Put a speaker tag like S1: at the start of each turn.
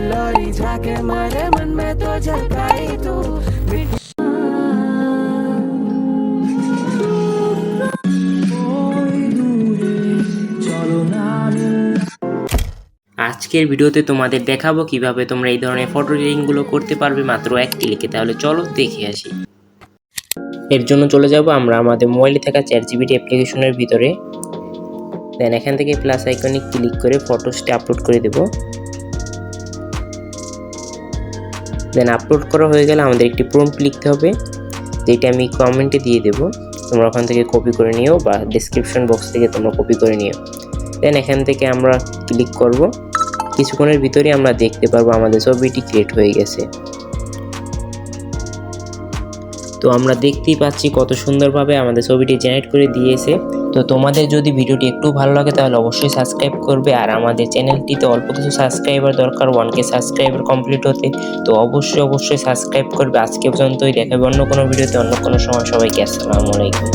S1: लोरी जाके मारे मन में तो झलकाई तू
S2: আজকের ভিডিওতে তোমাদের দেখাবো কিভাবে তোমরা এই ধরনের ফটো এডিটিংগুলো করতে পারবে মাত্র এক ক্লিকে। তাহলে চলো দেখে আসি। এর জন্য চলে যাব আমরা আমাদের মোবাইলে থাকা চ্যাটজিপিটি অ্যাপ্লিকেশনের ভিতরে। দেন এখান থেকে প্লাস আইকনে ক্লিক করে ফটোসটি আপলোড করে দেব। দেন আপলোড করা হয়ে গেলে আমাদের একটি প্রম্পট লিখতে হবে, যেটা আমি কমেন্টে দিয়ে দেব। তোমরা ওখান থেকে কপি করে নিও বা ডেসক্রিপশন বক্স থেকে তোমরা কপি করে নিও। দেন এখান থেকে আমরা ক্লিক করব। কিছুক্ষণের ভিতরে আমরা দেখতে পারবো আমাদের ছবিটি ক্রিয়েট হয়ে গেছে। তো আমরা দেখতেই পাচ্ছি কত সুন্দরভাবে আমাদের ছবিটি জেনারেট করে দিয়েছে। তো তোমাদের যদি ভিডিওটি একটু ভালো লাগে তাহলে অবশ্যই সাবস্ক্রাইব করবে। আর আমাদের চ্যানেলটিতে অল্প কিছু সাবস্ক্রাইবার দরকার 1K সাবস্ক্রাইবার কমপ্লিট হতে। তো অবশ্যই সাবস্ক্রাইব করবে। আজকে পর্যন্তই, দেখাবে অন্য কোনো ভিডিওতে অন্য কোনো সময়। সবাইকে আসসালামু আলাইকুম।